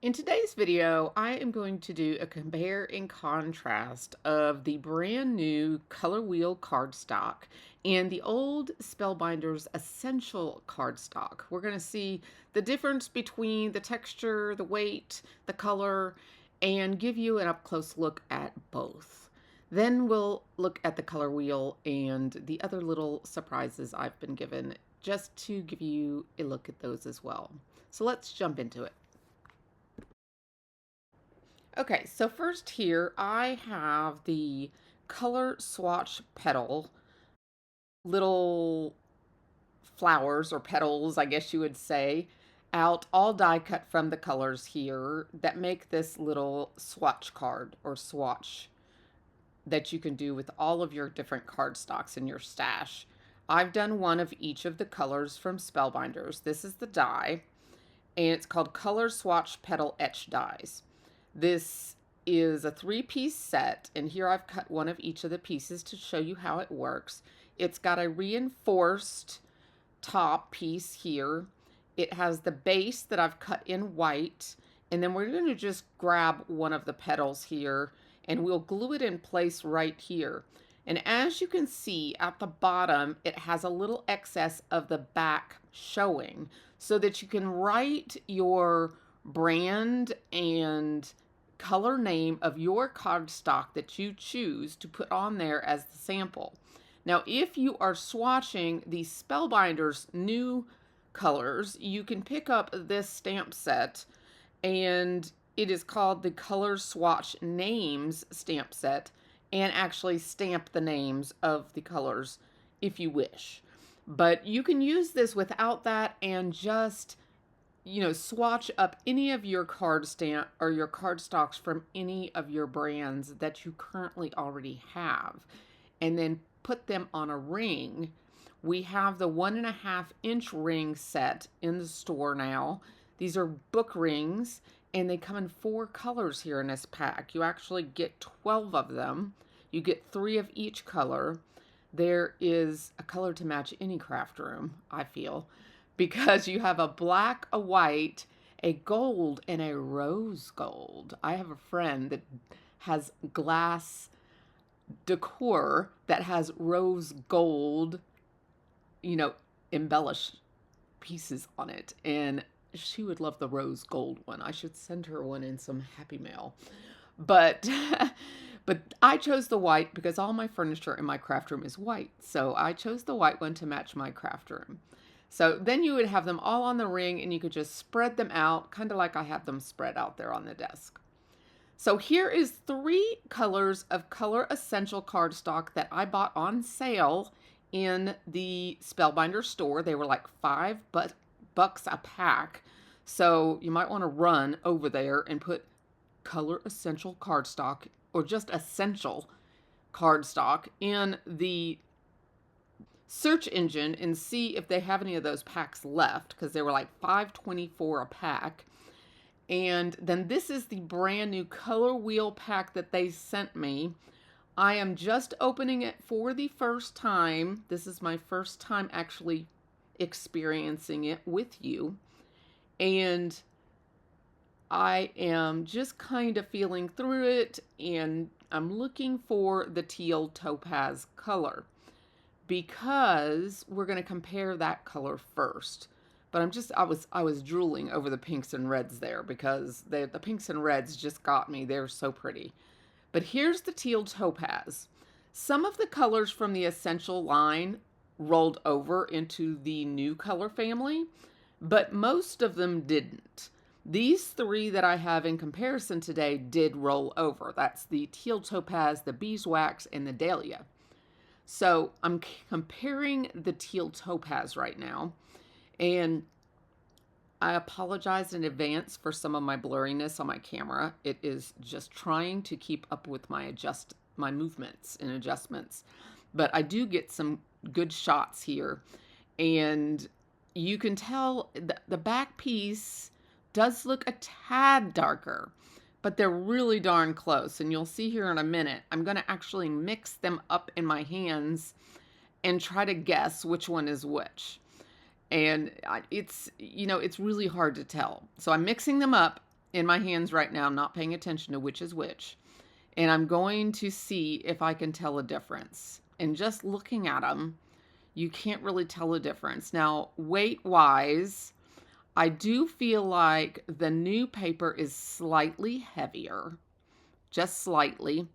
In today's video, I am going to do a compare and contrast of the brand new ColorWheel Cardstock and the old Spellbinders Essential Cardstock. We're going to see the difference between the texture, the weight, the color, and give you an up-close look at both. Then we'll look at the color wheel and the other little surprises I've been given just to give you a look at those as well. So let's jump into it. Okay, so first here I have the color swatch petal, little flowers or petals, I guess you would say, out all die cut from the colors here that make this little swatch card or swatch that you can do with all of your different cardstocks in your stash. I've done one of each of the colors from Spellbinders. This is the die, and it's called Color Swatch Petal Etch Dies. This is a 3-piece set, and here I've cut one of each of the pieces to show you how it works. It's got a reinforced top piece here. It has the base that I've cut in white, and then we're going to just grab one of the petals here and we'll glue it in place right here. And as you can see at the bottom, it has a little excess of the back showing so that you can write your brand and color name of your cardstock that you choose to put on there as the sample. Now, if you are swatching the Spellbinders new colors, you can pick up this stamp set, and it is called the Color Swatch Names stamp set, and actually stamp the names of the colors if you wish. But you can use this without that and just swatch up any of your card stamp or your cardstocks from any of your brands that you currently already have, and then put them on a ring. We have the 1.5-inch ring set in the store now. These are book rings, and they come in 4 colors here in this pack. You actually get 12 of them. You get 3 of each color. There is a color to match any craft room, I feel, because you have a black, a white, a gold, and a rose gold. I have a friend that has glass decor that has rose gold, embellished pieces on it, and she would love the rose gold one. I should send her one in some happy mail. But but I chose the white because all my furniture in my craft room is white. So I chose the white one to match my craft room. So then you would have them all on the ring, and you could just spread them out, kind of like I have them spread out there on the desk. So here is 3 colors of Color Essential cardstock that I bought on sale in the Spellbinder store. They were like $5 a pack. So you might want to run over there and put Color Essential cardstock or just Essential cardstock in the search engine and see if they have any of those packs left, because they were like $5.24 a pack. And then this is the brand new color wheel pack that they sent me. I am just opening it for the first time. This is my first time actually experiencing it with you. And I am just kind of feeling through it, and I'm looking for the teal topaz color because we're going to compare that color first. But I was drooling over the pinks and reds there because the pinks and reds just got me. They're so pretty. But here's the teal topaz. Some of the colors from the Essential line rolled over into the new color family, but most of them didn't. These 3 that I have in comparison today did roll over. That's the teal topaz, the beeswax, and the dahlia. So I'm comparing the teal topaz right now, and I apologize in advance for some of my blurriness on my camera. It is just trying to keep up with my movements and adjustments. But I do get some good shots here, and you can tell the back piece does look a tad darker, but they're really darn close. And you'll see here in a minute, I'm going to actually mix them up in my hands and try to guess which one is which. And it's really hard to tell. So I'm mixing them up, in my hands right now. I'm not paying attention to which is which. And I'm going to see if I can tell a difference. And just looking at them, you can't really tell a difference. Now, weight-wise, I do feel like the new paper is slightly heavier, just slightly.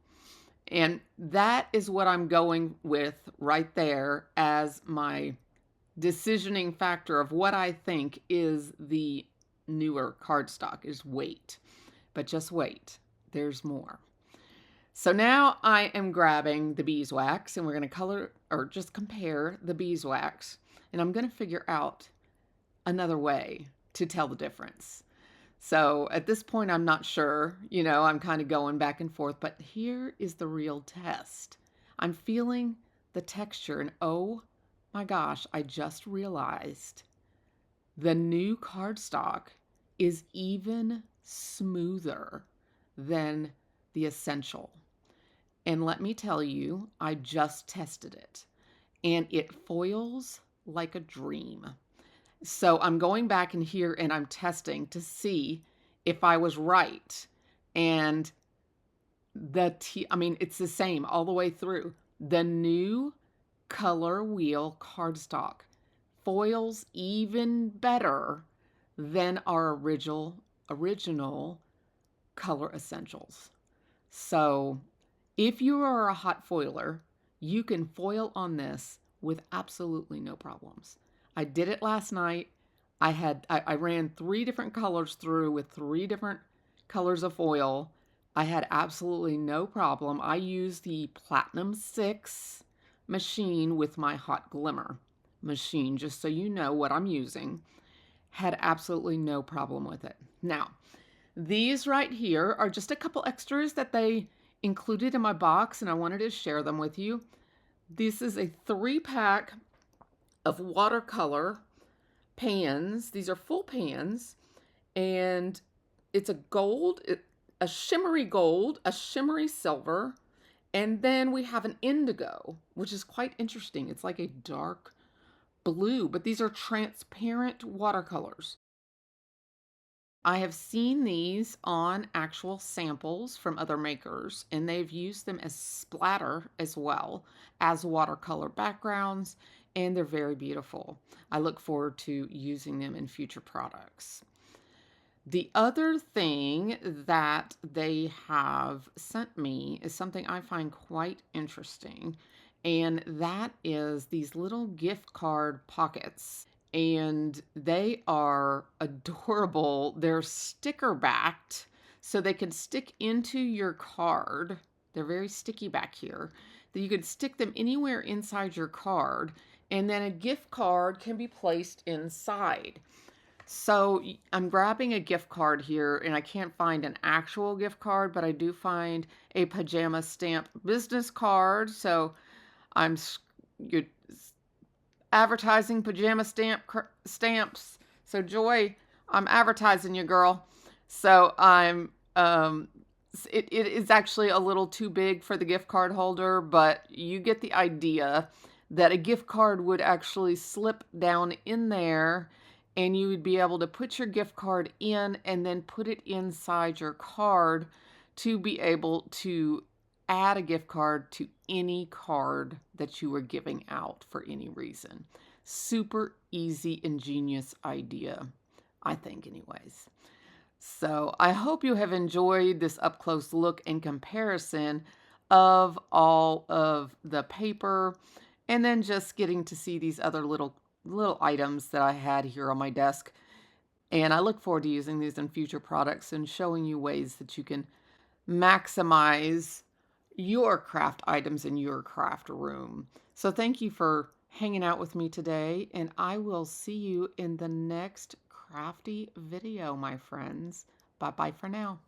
And that is what I'm going with right there as my decisioning factor of what I think is the newer cardstock is weight. But just wait, there's more. So now I am grabbing the beeswax and we're going to color or just compare the beeswax, and I'm going to figure out another way to tell the difference. So at this point, I'm not sure, I'm kind of going back and forth, but here is the real test. I'm feeling the texture, and oh my gosh, I just realized the new cardstock is even smoother than the Essential. And let me tell you, I just tested it, and it foils like a dream. So I'm going back in here and I'm testing to see if I was right. And it's the same all the way through. The new ColorWheel Cardstock foils even better than our original Color Essentials. So if you are a hot foiler, you can foil on this with absolutely no problems. I did it last night. I ran 3 different colors through with 3 different colors of foil. I had absolutely no problem. I used the Platinum 6 machine with my Hot Glimmer machine, just so you know what I'm using. Had absolutely no problem with it. Now, these right here are just a couple extras that they included in my box, and I wanted to share them with you. This is a 3-pack of watercolor pans. These are full pans, and it's a gold, a shimmery gold, a shimmery silver, and then we have an indigo, which is quite interesting. It's like a dark blue, but these are transparent watercolors. I have seen these on actual samples from other makers, and they've used them as splatter as well as watercolor backgrounds, and they're very beautiful. I look forward to using them in future products. The other thing that they have sent me is something I find quite interesting, and that is these little gift card pockets. And they are adorable. They're sticker backed, so they can stick into your card. They're very sticky back here. That you can stick them anywhere inside your card, and then a gift card can be placed inside. So I'm grabbing a gift card here, and I can't find an actual gift card, but I do find a pajama stamp business card. So you're advertising pajama stamps. So Joy, I'm advertising you, girl. So it is actually a little too big for the gift card holder, but you get the idea that a gift card would actually slip down in there, and you would be able to put your gift card in and then put it inside your card to be able to add a gift card to any card that you were giving out for any reason. Super easy, ingenious idea, I think anyways. So I hope you have enjoyed this up-close look and comparison of all of the paper, and then just getting to see these other little items that I had here on my desk. And I look forward to using these in future products and showing you ways that you can maximize your craft items in your craft room. So thank you for hanging out with me today, and I will see you in the next crafty video, my friends. Bye-bye for now.